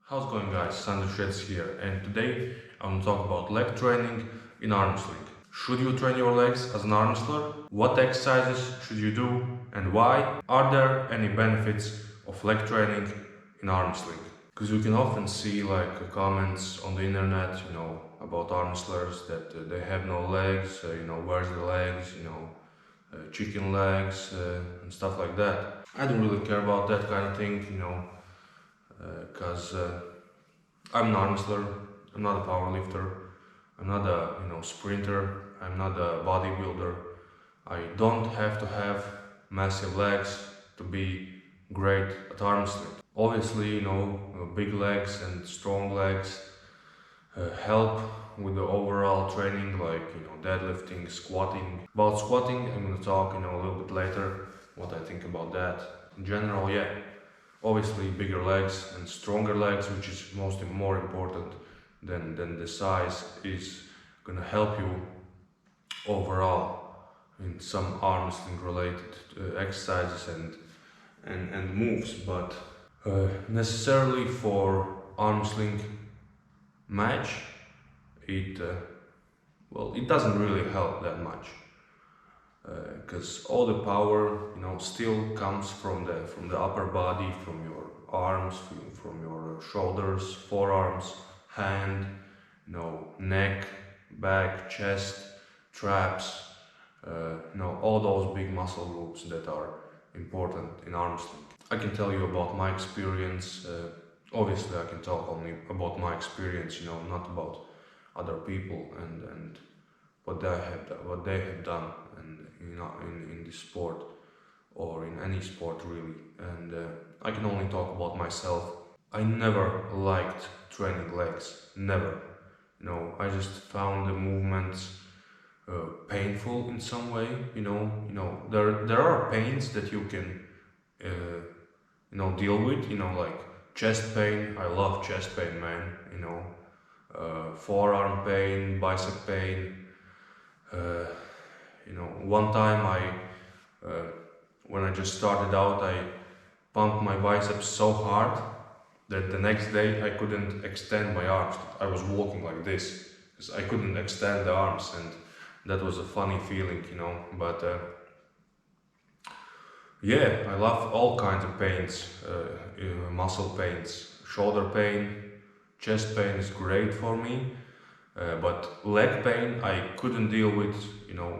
How's it going, guys? Sandris here, and today I'm going to talk about leg training in arm wrestling. Should you train your legs as an arm wrestler? What exercises should you do and why? Are there any benefits of leg training in arm wrestling? Because you can often see comments on the internet, about arm wrestlers that they have no legs, where's the legs, chicken legs and stuff like that. I don't really care about that kind of thing, because I'm an arm wrestler, I'm not a power lifter, I'm not a sprinter, I'm not a bodybuilder. I don't have to have massive legs to be great at arm wrestling. Obviously, big legs and strong legs help with the overall training, like deadlifting, squatting. About squatting, I'm going to talk a little bit later what I think about that. In general, yeah. Obviously, bigger legs and stronger legs, which is more important than the size, is gonna help you overall in some arm wrestling related exercises and moves. But necessarily for arm wrestling match, it doesn't really help that much. Because all the power, still comes from the upper body, from your arms, from your shoulders, forearms, hand, neck, back, chest, traps, all those big muscle groups that are important in arm wrestling. I can tell you about my experience. Obviously, I can talk only about my experience, not about other people and what they have done in this sport or in any sport really. And I can only talk about myself. I never liked training legs, never. I just found the movements painful in some way. There are pains that you can deal with. Like chest pain. I love chest pain, man. Forearm pain, bicep pain. One time when I just started out, I pumped my biceps so hard that the next day I couldn't extend my arms. I was walking like this because I couldn't extend the arms, and that was a funny feeling, But yeah, I love all kinds of pains, muscle pains, shoulder pain, chest pain is great for me. But leg pain I couldn't deal with,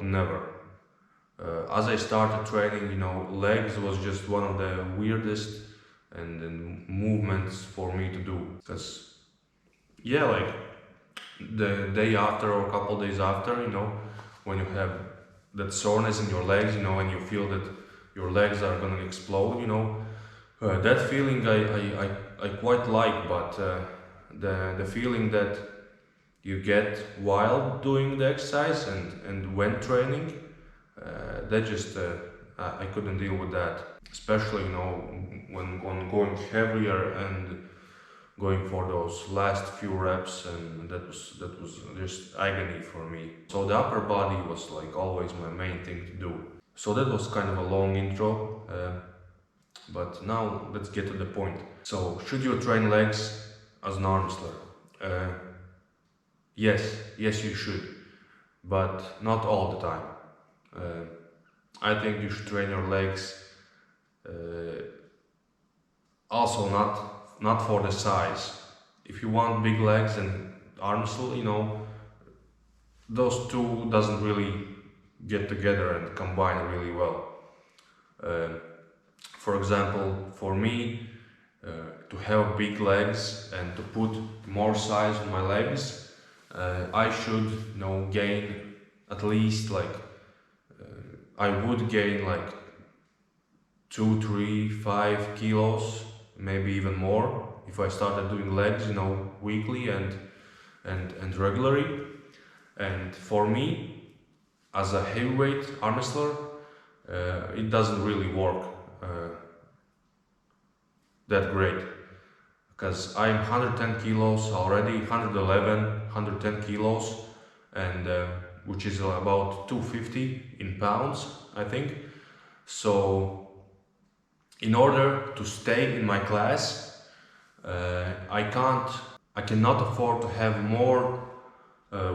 never. As I started training, legs was just one of the weirdest and movements for me to do. Because, yeah, like the day after or a couple days after, when you have that soreness in your legs, and you feel that your legs are gonna explode, that feeling I quite like, but the feeling that you get while doing the exercise and when training, that just I couldn't deal with that, especially when going heavier and going for those last few reps, and that was just agony for me. So the upper body was like always my main thing to do. So that was kind of a long intro, but now let's get to the point. So should you train legs as an arm wrestler? Yes, you should, but not all the time. I think you should train your legs also not for the size. If you want big legs and arm wrestle, those two doesn't really get together and combine really well. For example, for me, to have big legs and to put more size on my legs, I should gain at least I would gain 2, 3, 5 kilos, maybe even more if I started doing legs weekly and regularly. And for me, as a heavyweight arm wrestler, it doesn't really work that great, because I'm 110 kilos already, 111, 110 kilos, and which is about 250 in pounds, I think. So in order to stay in my class, I cannot afford to have more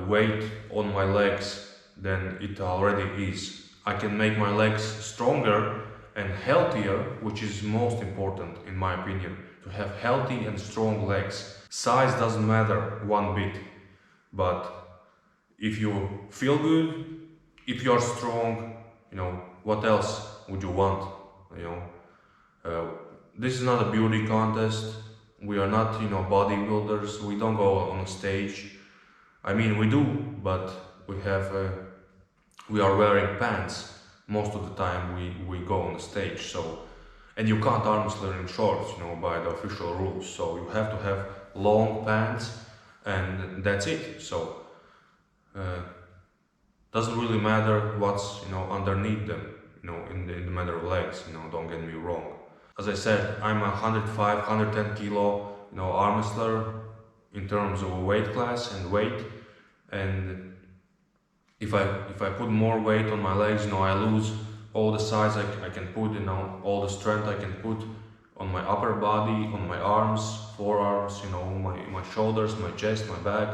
weight on my legs than it already is. I can make my legs stronger and healthier, which is most important in my opinion, to have healthy and strong legs. Size doesn't matter one bit, but if you feel good, if you're strong, what else would you want? You know, uh, this is not a beauty contest. We are not, bodybuilders. We don't go on a stage. I mean, we do, but we are wearing pants most of the time. We go on the stage. So, and you can't arm wrestle in shorts, by the official rules. So you have to have long pants, and that's it. So. Doesn't really matter what's underneath them, in the matter of legs, don't get me wrong. As I said, I'm a 105, 110 kilo, arm wrestler in terms of weight class and weight. And if I put more weight on my legs, I lose all the size I can put, all the strength I can put on my upper body, on my arms, forearms, my shoulders, my chest, my back,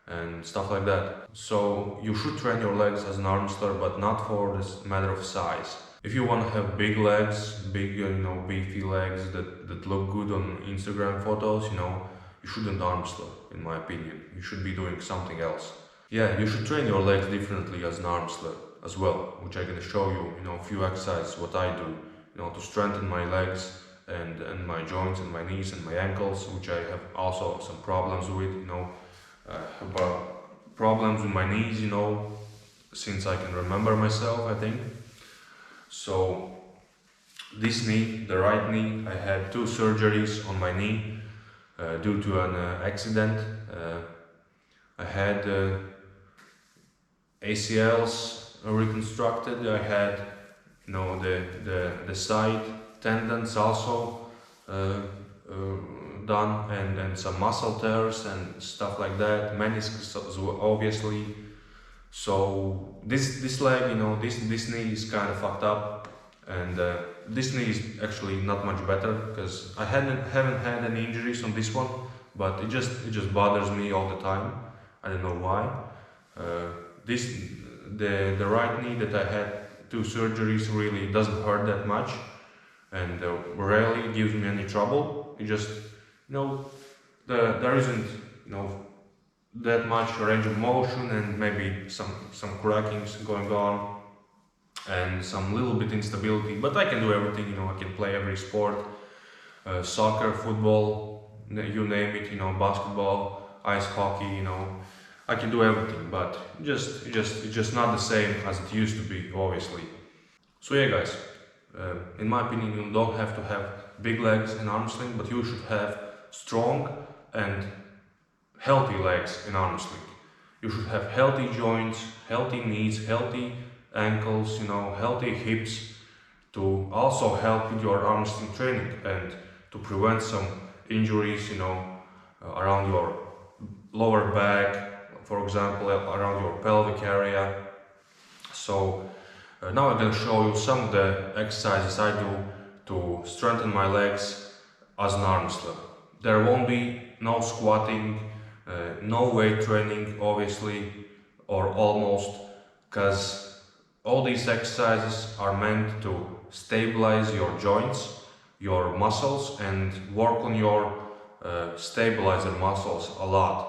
and stuff like that. So you should train your legs as an arm wrestler, but not for this matter of size. If you want to have big legs, big, beefy legs that look good on Instagram photos, you shouldn't arm wrestle, in my opinion. You should be doing something else. Yeah, you should train your legs differently as an arm wrestler as well, which I'm gonna show you, a few exercises, what I do, to strengthen my legs and my joints and my knees and my ankles, which I have also some problems with, about problems with my knees, since I can remember myself, I think. So this knee, the right knee, I had 2 surgeries on my knee due to an accident. I had ACLs reconstructed. I had, the side tendons also done, and some muscle tears and stuff like that. Meniscus as well, obviously. So this leg, this knee is kind of fucked up, and this knee is actually not much better because I haven't had any injuries on this one, but it just bothers me all the time. I don't know why. The right knee that I had 2 surgeries really doesn't hurt that much, and rarely gives me any trouble. It just there isn't that much range of motion, and maybe some crackings going on, and some little bit instability, but I can do everything. I can play every sport, soccer, football, you name it, basketball, ice hockey, I can do everything, but it's just not the same as it used to be, obviously. So yeah, guys, in my opinion, you don't have to have big legs in arm wrestling, but you should have strong and healthy legs in arm wrestling. You should have healthy joints, healthy knees, healthy ankles, healthy hips, to also help with your arm wrestling training and to prevent some injuries, around your lower back, for example, around your pelvic area. So now I'm going to show you some of the exercises I do to strengthen my legs as an arm wrestler. There won't be no squatting, no weight training, obviously, or almost, because all these exercises are meant to stabilize your joints, your muscles, and work on your stabilizer muscles a lot.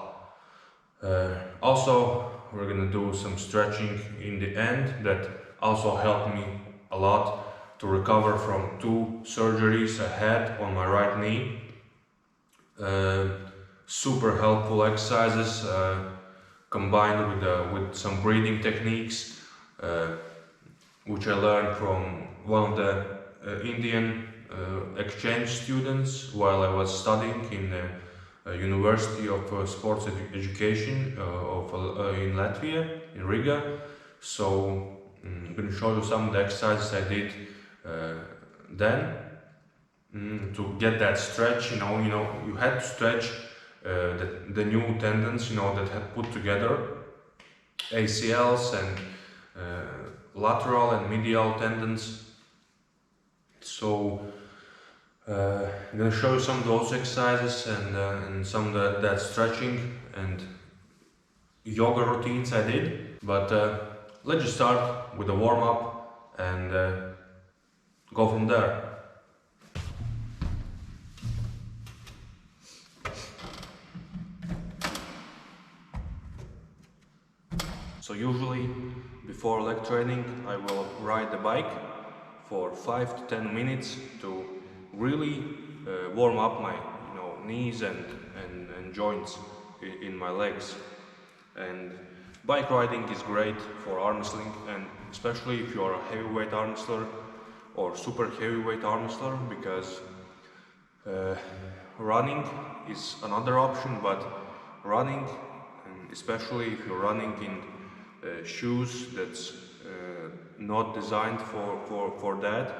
Also, we're gonna do some stretching in the end that also helped me a lot to recover from 2 surgeries I had on my right knee. Super helpful exercises combined with some breathing techniques, which I learned from one of the Indian exchange students while I was studying in the University of Sports Education in Latvia, in Riga. So I'm going to show you some of the exercises I did then to get that stretch. You had to stretch the new tendons, that had put together, ACLs and lateral and medial tendons. So I'm gonna show you some of those exercises and some of that stretching and yoga routines I did. But let's just start with the warm up and go from there. So usually before leg training I will ride the bike for 5 to 10 minutes to really warm up my knees and joints in my legs. And bike riding is great for arm wrestling, and especially if you are a heavyweight arm wrestler or super heavyweight arm wrestler, because running is another option. But running, and especially if you're running in shoes that's not designed for that,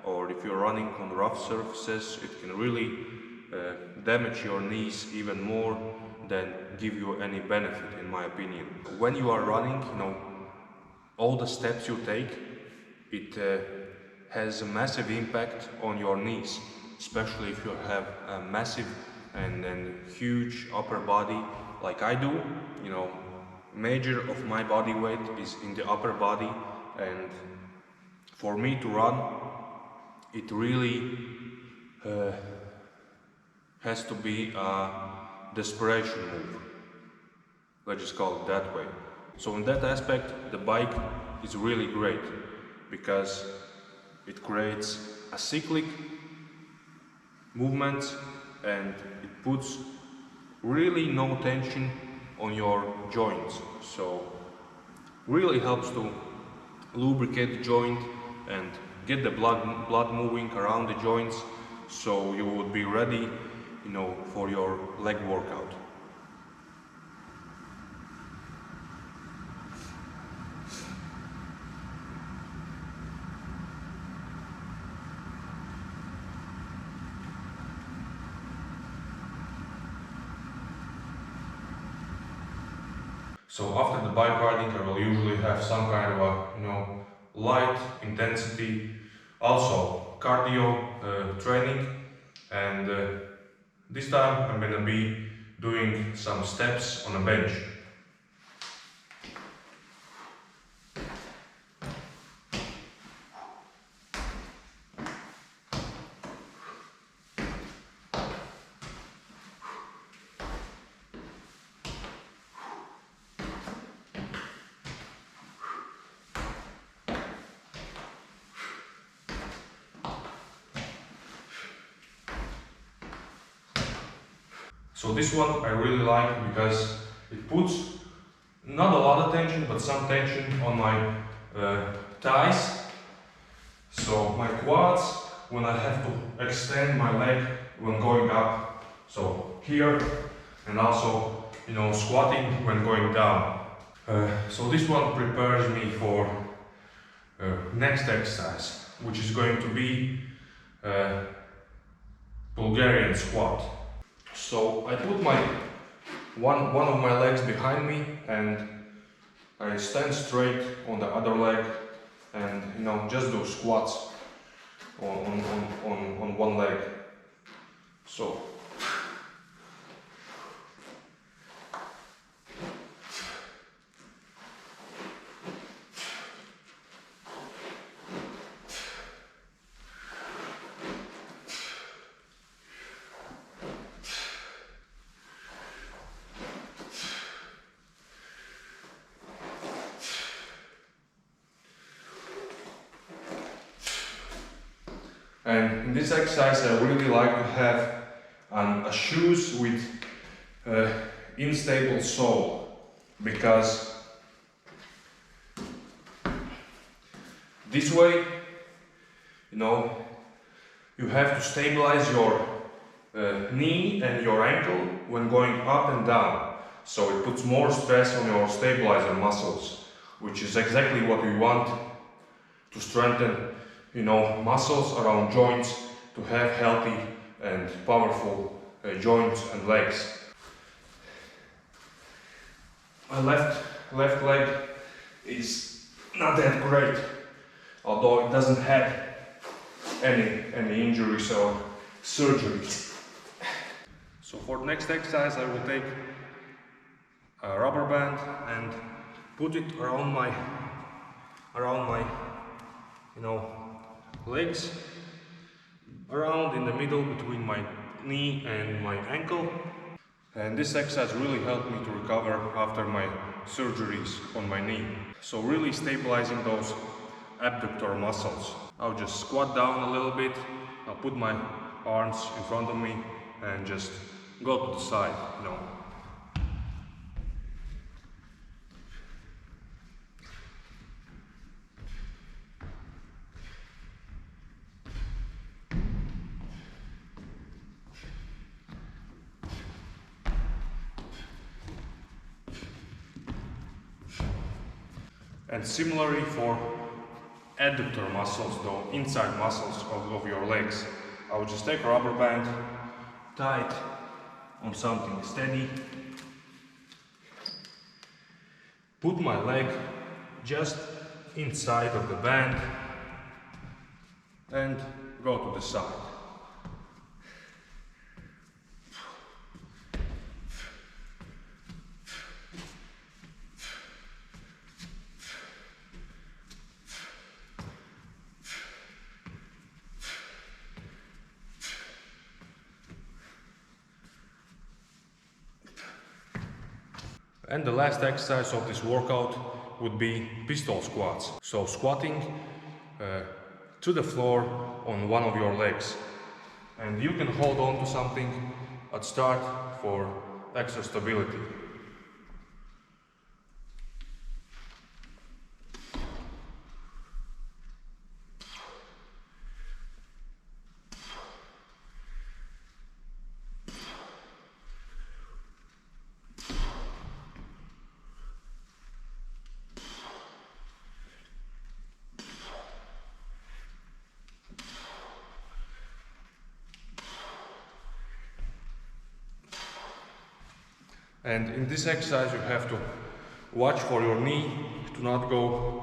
or if you're running on rough surfaces, it can really damage your knees even more than give you any benefit, in my opinion. When you are running, all the steps you take, it has a massive impact on your knees, especially if you have a massive and huge upper body like I do. Major of my body weight is in the upper body, and for me to run, it really has to be a desperation move. Let's just call it that way. So in that aspect, the bike is really great because it creates a cyclic movement and it puts really no tension on your joints. So really helps to lubricate the joint and get the blood moving around the joints, so you would be ready, for your leg workout. So after the bike riding, I will usually have some kind of a light intensity, also cardio training, and this time I'm gonna be doing some steps on a bench. So this one I really like because it puts not a lot of tension, but some tension on my thighs. So my quads, when I have to extend my leg when going up, so here, and also squatting when going down. So this one prepares me for next exercise, which is going to be Bulgarian squat. So I put one of my legs behind me and I stand straight on the other leg and just do squats on one leg. So and in this exercise I really like to have a shoes with unstable sole, because this way you have to stabilize your knee and your ankle when going up and down, so it puts more stress on your stabilizer muscles, which is exactly what we want to strengthen muscles around joints, to have healthy and powerful joints and legs. My left leg is not that great, although it doesn't have any injury, so surgeries. So for the next exercise I will take a rubber band and put it around my legs, around in the middle between my knee and my ankle. And this exercise really helped me to recover after my surgeries on my knee. So really stabilizing those abductor muscles. I'll just squat down a little bit, I'll put my arms in front of me and just go to the side, And similarly for adductor muscles, the inside muscles of your legs. I would just take a rubber band, tie it on something steady, put my leg just inside of the band and go to the side. And the last exercise of this workout would be pistol squats. So squatting to the floor on one of your legs. And you can hold on to something at start for extra stability. And in this exercise you have to watch for your knee to not go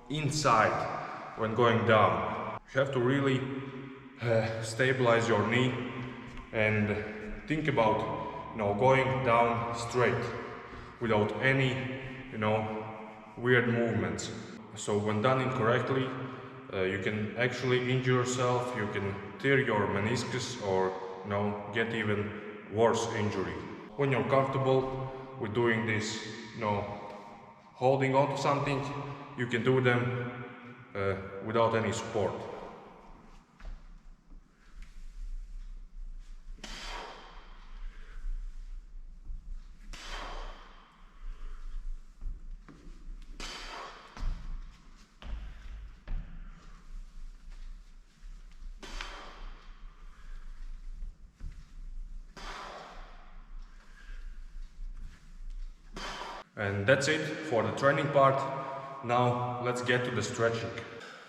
inside when going down. You have to really stabilize your knee and think about going down straight without any weird movements. So when done incorrectly you can actually injure yourself, you can tear your meniscus or get even worse injury. When you're comfortable with doing this, holding on to something, you can do them without any support. And that's it for the training part. Now let's get to the stretching.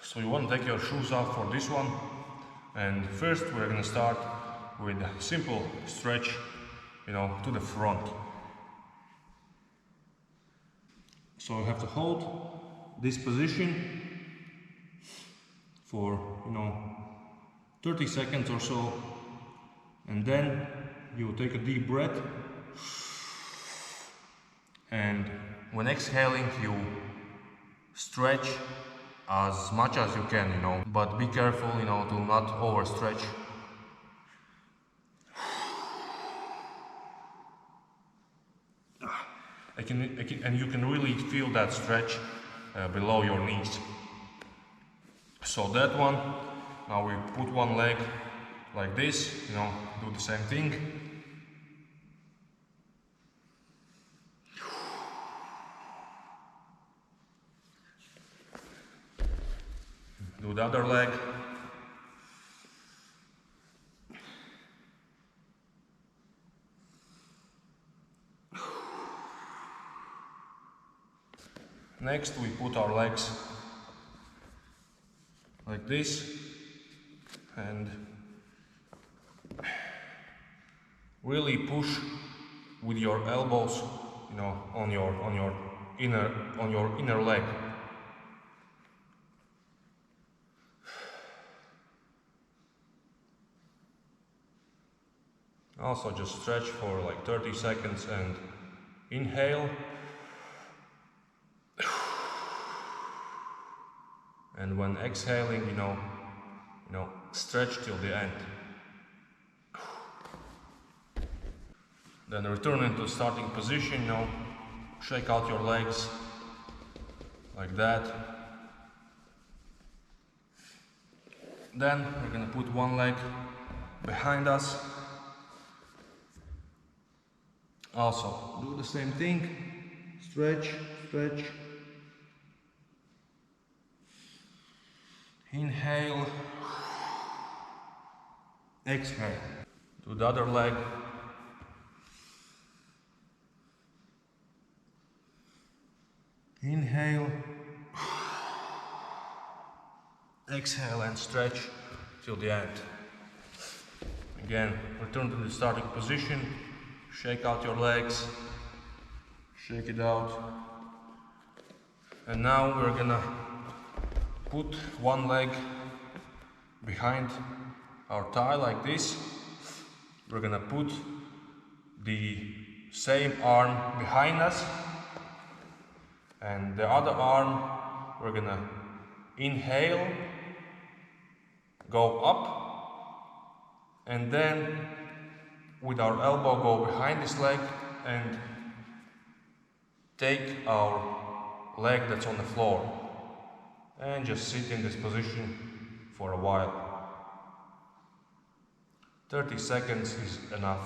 So you want to take your shoes off for this one. And first we're going to start with a simple stretch, to the front. So you have to hold this position for 30 seconds or so, and then you take a deep breath. And when exhaling, you stretch as much as you can, but be careful, to not overstretch. And you can really feel that stretch below your knees. So that one, now we put one leg like this, do the same thing. Do the other leg. Next we put our legs like this and really push with your elbows, on your inner leg. Also just stretch for like 30 seconds and inhale. And when exhaling, stretch till the end. Then return into starting position, shake out your legs like that. Then we're gonna put one leg behind us. Also do the same thing, stretch, stretch. Inhale, exhale. Do the other leg. Inhale, exhale and stretch till the end. Again, return to the starting position, shake out your legs, shake it out. And now we're gonna put one leg behind our thigh like this. We're gonna put the same arm behind us, and the other arm we're gonna inhale, go up, and then with our elbow go behind this leg and take our leg that's on the floor and just sit in this position for a while. 30 seconds is enough.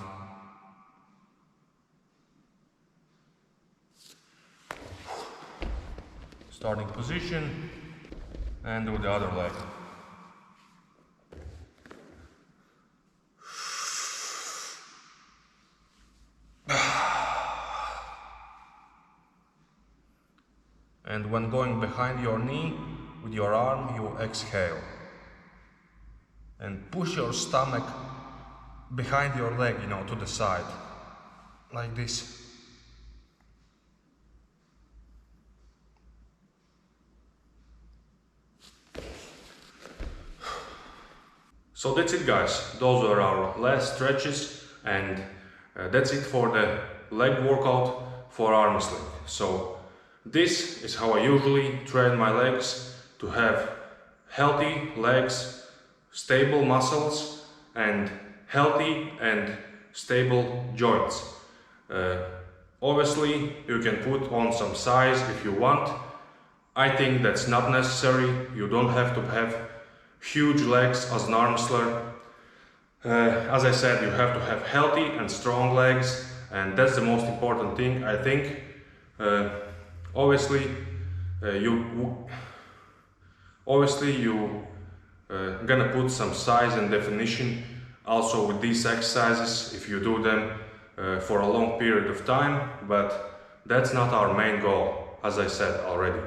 Starting position, and do the other leg. And when going behind your knee with your arm, you exhale. And push your stomach behind your leg, to the side, like this. So that's it, guys. Those are our last stretches, and that's it for the leg workout for arm wrestling. So this is how I usually train my legs, to have healthy legs, stable muscles, and healthy and stable joints. Obviously, you can put on some size if you want. I think that's not necessary. You don't have to have huge legs as an arm wrestler. As I said, you have to have healthy and strong legs, and that's the most important thing, I think. Obviously, you gonna put some size and definition also with these exercises if you do them for a long period of time, but that's not our main goal, as I said already.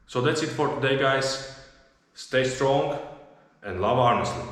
So that's it for today, guys. Stay strong and love arm wrestling.